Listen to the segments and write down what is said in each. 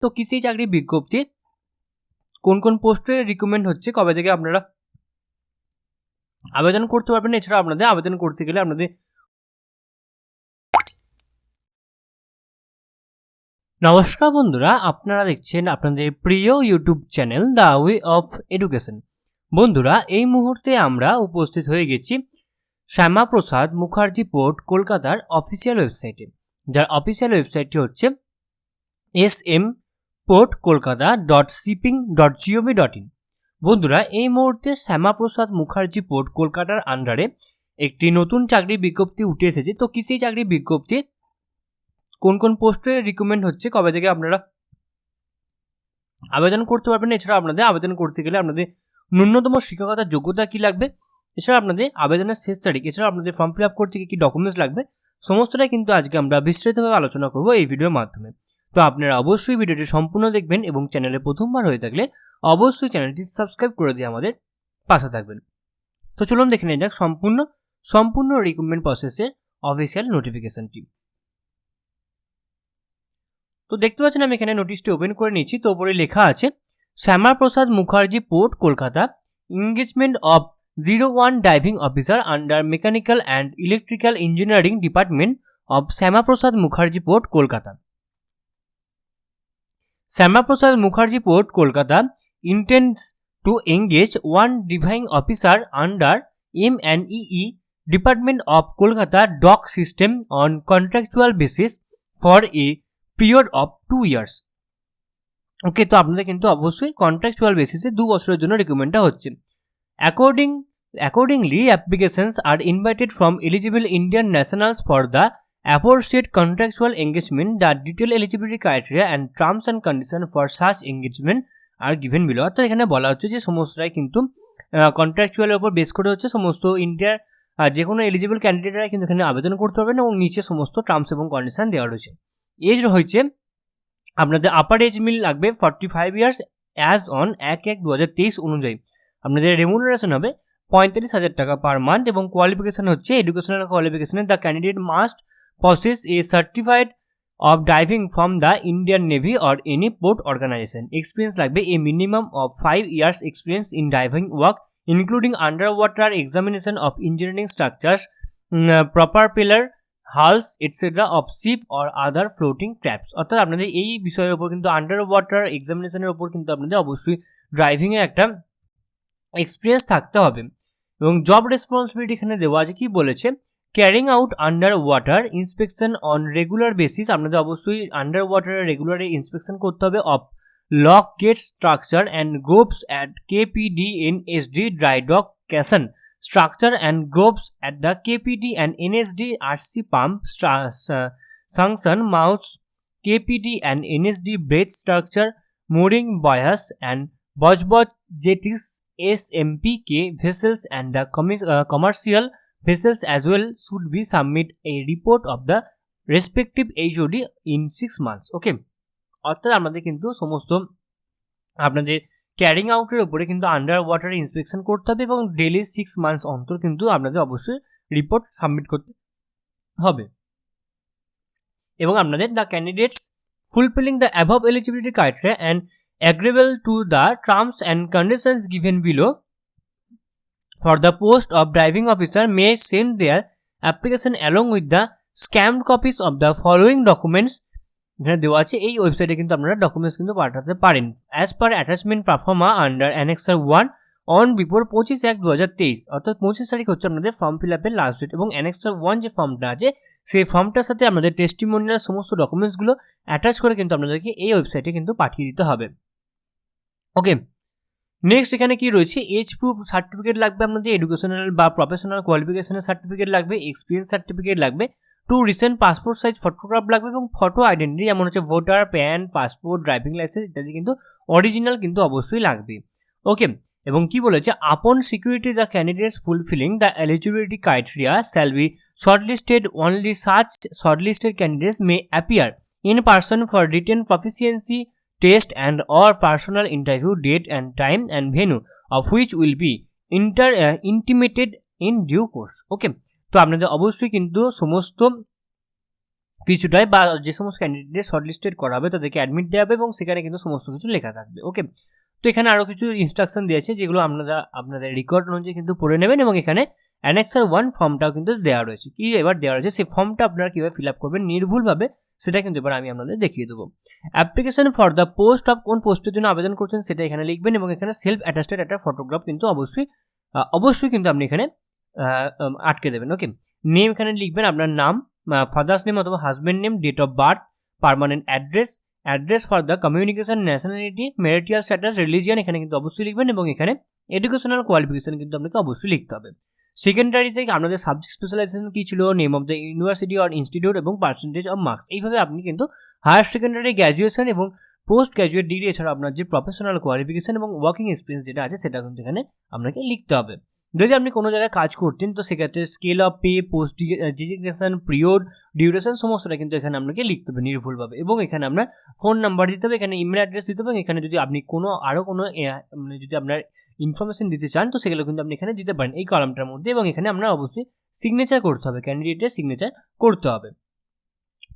তো কিসে চাকরি বিজ্ঞপ্তি, কোন কোন পোস্টে রিক্রুটমেন্ট হচ্ছে, কবে থেকে আপনারা আবেদন করতে পারবেন। এছাড়া আপনাদের আবেদন করতে গেলে আপনাদের নমস্কার বন্ধুরা, আপনারা দেখছেন আপনাদের প্রিয় YouTube channel the way of education. বন্ধুরা, এই মুহূর্তে আমরা উপস্থিত হয়ে গেছি শ্যামা প্রসাদ মুখার্জি পোর্ট কলকাতার অফিসিয়াল ওয়েবসাইটে, যার অফিসিয়াল ওয়েবসাইটটি হচ্ছে smportkolkata.shipping.gov.in। বন্ধুরা, এই মুহূর্তে শ্যামা প্রসাদ মুখার্জি পোর্ট কলকাতার আন্ডারে একটি নতুন চাকরি বিজ্ঞপ্তি উঠে এসেছে। তো কি সেই চাকরি বিজ্ঞপ্তি, কোন কোন পোস্টে রিক্রুটমেন্ট হচ্ছে, কবে থেকে আপনারা আবেদন করতে পারবেন। এছাড়া আপনাদের আবেদন করতে গেলে আপনাদের ন্যূনতম শিক্ষকতার যোগ্যতা কী লাগবে, এছাড়া আপনাদের আবেদনের শেষ তারিখ, এছাড়া আপনাদের ফর্ম ফিল আপ করতে কী ডকুমেন্টস লাগবে, সমস্তটাই কিন্তু আজকে আমরা বিস্তারিতভাবে আলোচনা করব এই ভিডিওর মাধ্যমে। তো আপনারা অবশ্যই ভিডিওটি সম্পূর্ণ দেখবেন এবং চ্যানেলে প্রথমবার হয়ে থাকলে অবশ্যই চ্যানেলটি সাবস্ক্রাইব করে দিয়ে আমাদের পাশে থাকবেন। তো চলুন দেখে নেওয়া যাক সম্পূর্ণ রিক্রুটমেন্ট প্রসেসের অফিসিয়াল নোটিফিকেশনটি। তো দেখতে পাচ্ছেন আমি এখানে নোটিশটি ওপেন করে নিচ্ছি। তো উপরে লেখা আছে Syama Prasad Mookerjee port Kolkata, engagement of 01 diving officer under mechanical and electrical engineering department of Syama Prasad Mookerjee port Kolkata. Syama Prasad Mookerjee Port Kolkata intends to engage one diving officer under M&EE Department of Kolkata Dock System on contractual basis for a period of 2 years. ওকে, তো আপনাদের কিন্তু অবশ্যই contractual বেসিসে 2 বছরের জন্য রিক্রুটমেন্টটা হচ্ছে। Accordingly, applications are invited from eligible Indian nationals for the aforesaid contractual engagement. The detailed eligibility criteria and terms and conditions for such engagement are given below। অর্থাৎ এখানে বলা হচ্ছে যে সমস্তটাই কিন্তু কন্ট্রাকচুয়ালের উপর বেস করে হচ্ছে। সমস্ত ইন্ডিয়ার যে কোনো এলিজিবল ক্যান্ডিডেটরা কিন্তু এখানে আবেদন করতে পারবেন এবং নিচে সমস্ত টার্মস এবং কন্ডিশন দেওয়া রয়েছে। এজ হয়েছে আপনাদের আপার এজ মিল লাগবে 45 ইয়ার্স অ্যাজ অন 1/1/2023 অনুযায়ী। আপনাদের রেমুনারেশন হবে 35,000 টাকা পার মান্থ এবং কোয়ালিফিকেশন হচ্ছে এডুকেশনাল কোয়ালিফিকেশনে the candidate must possess a certificate of diving from the Indian Navy or any port organization. Experience লাগবে a minimum of 5 years experience in diving work including underwater examination of engineering structures, proper pillar, hulls etc. of ship or other floating crafts। অর্থাৎ আপনাদের এই বিষয়ের উপর কিন্তু underwater এক্সামিনেশনের উপর কিন্তু আপনাদের অবশ্যই ড্রাইভিং এর একটা এক্সপিরিয়েন্স থাকতে হবে। এবং জব রেসপন্সিবিলিটি এখানে দেওয়া আছে, কি বলেছে, carrying out under water inspection on regular basis. আপনাদের অবশ্যই আন্ডার ওয়াটারে রেগুলার ইন্সপেকশন করতে হবে of lock gate structure and grooves at KPD/NSD dry dock caisson structure and grooves at the KPD/NSD RC pump suction mouths KPD/NSD berth structure mooring buoys and Budge Budge jetties SMPK vessels and the commercial vessels as well should be submit a report of the respective HOD in 6 months। ওকে, অর্থাৎ আমাদের কিন্তু সমস্ত আপনাদের carrying আউটের উপরে কিন্তু under water inspection করতে হবে এবং ডেলি 6 মান্থস অন্তর কিন্তু আপনাদের অবশ্যই রিপোর্ট সাবমিট করতে হবে। এবং আপনাদের the candidates fulfilling the above eligibility criteria and agreeable to the terms and conditions given below for the post of driving officer may send their application along with the scanned copies of the following documents। এখানে দেওয়া আছে এই ওয়েবসাইটে কিন্তু আপনারা documents কিন্তু পাঠাতে পারেন as per attachment পারফর্মা under annexure 1 on before 25/1/2023। অর্থাৎ 25 তারিখ হচ্ছে আপনাদের ফর্ম ফিল আপের লাস্ট ডেট এবং অ্যানেক্সার 1 যে ফর্মটা আছে সেই ফর্মটার সাথে আপনাদের টেস্টিমোনিয়াল সমস্ত ডকুমেন্টসগুলো অ্যাটাচ করে কিন্তু আপনাদেরকে এই ওয়েবসাইটে কিন্তু পাঠিয়ে দিতে হবে। ওকে, নেক্সট এখানে কি রয়েছে, এজ প্রুফ সার্টিফিকেট লাগবে আপনাদের, এডুকেশনাল বা প্রফেশনাল কোয়ালিফিকেশনের সার্টিফিকেট লাগবে, এক্সপিরিয়েন্স সার্টিফিকেট লাগবে, 2 রিসেন্ট পাসপোর্ট সাইজ ফটোগ্রাফ লাগবে এবং ফটো আইডেন্টিটি যেমন হচ্ছে voter, pan, passport, driving licence ইত্যাদি কিন্তু অরিজিনাল কিন্তু অবশ্যই লাগবে। ওকে, এবং কি বলেছে, আপন security the candidates fulfilling the eligibility criteria shall be shortlisted, only such shortlisted candidates may appear in person for written proficiency test and or personal interview date and time and venue of which will be intimated in due course। ওকে, তো আপনাদের অবশ্যই কিন্তু সমস্ত কিছুটাই বা যে সমস্ত candidate shortlisted করা হবে তাদেরকে অ্যাডমিট দেওয়া হবে এবং সেখানে কিন্তু সমস্ত কিছু লেখা থাকবে। ওকে, তো এখানে আরও কিছু ইনস্ট্রাকশন দিয়েছে যেগুলো আপনাদের রেকর্ড অনুযায়ী কিন্তু পড়ে নেবেন এবং এখানে অ্যানেক্সার 1 ফর্মটাও কিন্তু দেওয়া রয়েছে। কি এবার দেওয়া রয়েছে সেই ফর্মটা আপনারা কীভাবে ফিল আপ করবেন নির্ভুলভাবে সেটা কিন্তু এবার আমি আপনাদের দেখিয়ে দেবো। Application for the post of কোন পোস্টের জন্য আবেদন করছেন সেটা এখানে লিখবেন এবং এখানে সেলফ অ্যাটাস্টেড একটা ফটোগ্রাফ কিন্তু অবশ্যই কিন্তু আপনি এখানে আটকে দেবেন। ওকে, নেম এখানে লিখবেন আপনার নাম, ফাদার্স নেম অথবা husband name, date of birth, permanent address for the communication, nationality, marital status, religion এখানে কিন্তু অবশ্যই লিখবেন এবং এখানে এডুকেশনাল কোয়ালিফিকেশন কিন্তু আপনাকে অবশ্যই লিখতে হবে। সেকেন্ডারি থেকে আপনাদের সাবজেক্ট স্পেশালাইজেশন কী ছিল, name of the university or institute এবং পার্সেন্টেজ অফ মার্কস। এইভাবে আপনি কিন্তু হায়ার সেকেন্ডারি, গ্র্যাজুয়েশন এবং পোস্ট গ্র্যাজুয়েট ডিগ্রি এছাড়া আপনার যে প্রফেশনাল কোয়ালিফিকেশন এবং ওয়ার্কিং এক্সপিরিয়েন্স যেটা আছে সেটা কিন্তু এখানে আপনাকে লিখতে হবে। যদি আপনি কোনো জায়গায় কাজ করতেন তো সেক্ষেত্রে scale of pay, post designation, period, duration সমস্তটা কিন্তু এখানে আপনাকে লিখতে হবে নির্ভুলভাবে এবং এখানে আপনার ফোন নাম্বার দিতে হবে, এখানে ইমেল অ্যাড্রেস দিতে হবে। এখানে যদি আপনি আরও কোনো যদি আপনার ইনফরমেশন দিতে চান তো সেগুলো কিন্তু আপনি এখানে দিতে পারেন এই কলামটার মধ্যে এবং এখানে আপনার অবশ্যই সিগনেচার করতে হবে, ক্যান্ডিডেটের সিগনেচার করতে হবে।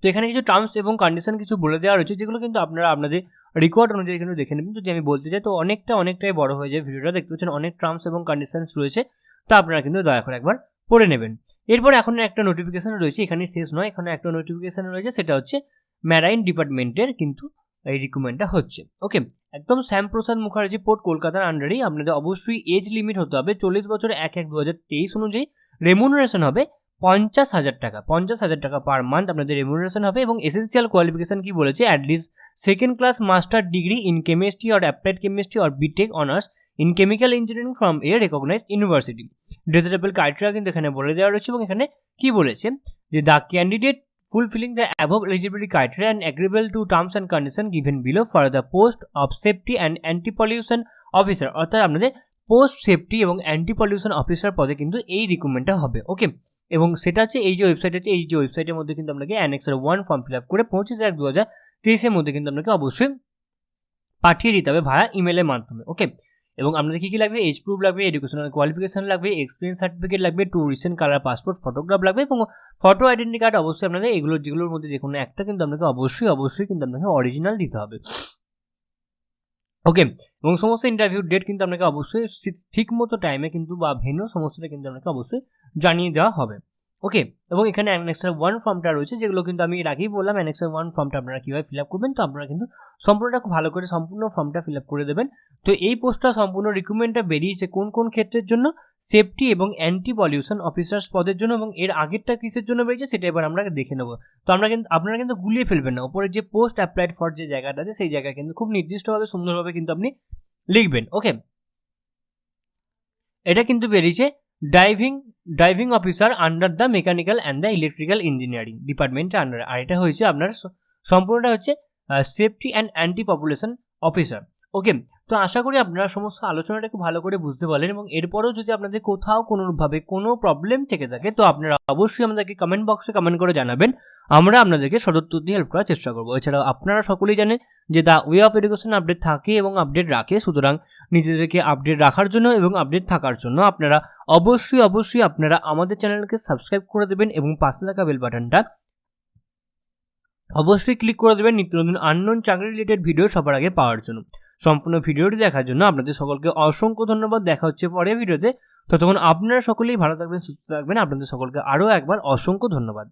তো এখানে কিছু টার্মস এবং কন্ডিশন কিছু বলে দেওয়া রয়েছে যেগুলো কিন্তু আপনারা আপনাদের রেকর্ড অনুযায়ী কিন্তু দেখে নেবেন। যদি আমি বলতে চাই তো অনেকটাই বড় হয়ে যায় ভিডিওটা, দেখতে পাচ্ছেন অনেক টার্মস এবং কন্ডিশনস রয়েছে, তো আপনারা কিন্তু দয়া করে একবার পড়ে নেবেন। এরপর এখন একটা নোটিফিকেশন রয়েছে, এখানে শেষ নয়, এখানে একটা নোটিফিকেশন রয়েছে সেটা হচ্ছে ম্যারাইন ডিপার্টমেন্টের কিন্তু এই রিক্রুটমেন্টটা হচ্ছে। ওকে, একদম শ্যাম প্রসাদ মুখার্জি পোর্ট কলকাতার আন্ডারেই আপনাদের অবশ্যই এজ লিমিট হতে হবে 40 বছর 1/1/2023 অনুযায়ী। রেমুনারেশন হবে 50,000 টাকা, 50,000 টাকা পার মান্থ আপনাদের রেমুনারেশন হবে এবং এসেন্সিয়াল কোয়ালিফিকেশন কি বলেছে, at least second class master degree in chemistry or applied chemistry or B Tech honours in chemical engineering from a recognized university. Desirable criteria কিন্তু এখানে বলে দেওয়া রয়েছে এবং এখানে কি বলেছে যে the candidate fulfilling the above eligibility criteria and agreeable to terms and conditions given below for the post of safety and anti-pollution officer, অর্থাৎ আপনাদের পোস্ট সেফটি এবং অ্যান্টি পলিউশন অফিসার পদে কিন্তু এই রিক্রুটমেন্টটা হবে। ওকে, এবং সেটা হচ্ছে এই যে ওয়েবসাইট আছে, এই যে ওয়েবসাইটের মধ্যে কিন্তু আপনাকে অ্যানেক্সার 1 ফর্ম ফিল আপ করে 25/1/2023 মধ্যে কিন্তু আপনাকে অবশ্যই পাঠিয়ে দিতে হবে ভায়া ইমেলের মাধ্যমে। ওকে, এবং আপনাদের কী লাগবে, এজ প্রুফ লাগবে, এডুকেশনাল কোয়ালিফিকেশন লাগবে, এক্সপিরিয়েন্স সার্টিফিকেট লাগবে, 2 রিসেন্ট কালার পাসপোর্ট ফটোগ্রাফ লাগবে এবং ফটো আইডেন্টি কার্ড অবশ্যই আপনাদের যেগুলোর মধ্যে যে কোনো একটা কিন্তু আপনাকে অবশ্যই কিন্তু আপনাকে অরিজিনাল দিতে হবে। ওকে, এবং সমস্ত ইন্টারভিউ ডেট কিন্তু আপনাকে অবশ্যই ঠিক মতো টাইমে কিন্তু বা ভেন্যু সমস্তটা কিন্তু আপনাকে অবশ্যই জানিয়ে দেওয়া হবে। ওকে, এবং এখানে অ্যানেক্সার 1 ফর্মটা রয়েছে যেগুলো কিন্তু আমি এর আগেই বললাম অ্যানেক্সার 1 ফর্মটা আপনারা কীভাবে ফিল আপ করবেন, তো আপনারা কিন্তু সম্পূর্ণটা খুব ভালো করে সম্পূর্ণ ফর্মটা ফিল আপ করে দেবেন। তো এই পোস্টটা সম্পূর্ণ রিক্রুটমেন্টটা বেরিয়েছে কোন ক্ষেত্রের জন্য, সেফটি এবং অ্যান্টি পলিউশন অফিসার্স পদের জন্য, এবং এর আগেরটা কিসের জন্য বেরিয়েছে সেটা এবার আমরা দেখে নেব। তো আপনারা কিন্তু গুলিয়ে ফেলবেন না, ওপরে যে পোস্ট অ্যাপ্লাইড ফর যে জায়গাটা আছে সেই জায়গায় কিন্তু খুব নির্দিষ্টভাবে সুন্দরভাবে কিন্তু আপনি লিখবেন। ওকে, এটা কিন্তু বেরিয়েছে driving officer under the mechanical and the electrical engineering ডিপার্টমেন্টের আন্ডারে, আর এটা হয়েছে আপনার সম্পূর্ণটা হচ্ছে safety and anti pollution officer. Okay, তো আশা করি আপনারা সমস্ত আলোচনাটা খুব ভালো করে বুঝতে পারলেন এবং এরপরেও যদি আপনাদের কোথাও কোনোভাবে কোনো প্রবলেম থেকে থাকে তো আপনারা অবশ্যই আমাদেরকে কমেন্ট বক্সে কমেন্ট করে জানাবেন, আমরা আপনাদেরকে সদুত্তর দিয়ে হেল্প করার চেষ্টা করবো। এছাড়াও আপনারা সকলেই জানেন যে the way of education update থাকে এবং আপডেট রাখে, সুতরাং নিজেদেরকে আপডেট রাখার জন্য এবং আপডেট থাকার জন্য আপনারা অবশ্যই আপনারা আমাদের চ্যানেলকে সাবস্ক্রাইব করে দেবেন এবং পাশে থাকা বেল বাটনটা অবশ্যই ক্লিক করে দেবেন নিত্য নতুন আননোন চাকরি রিলেটেড ভিডিও সবার আগে পাওয়ার জন্য। সম্পূর্ণ ভিডিওটি দেখার জন্য আপনাদের সকলকে অসংখ্য ধন্যবাদ। দেখা হচ্ছে পরের ভিডিওতে, ততক্ষণ আপনারা সকলেই ভালো থাকবেন, সুস্থ থাকবেন। আপনাদের সকলকে আরও একবার অসংখ্য ধন্যবাদ।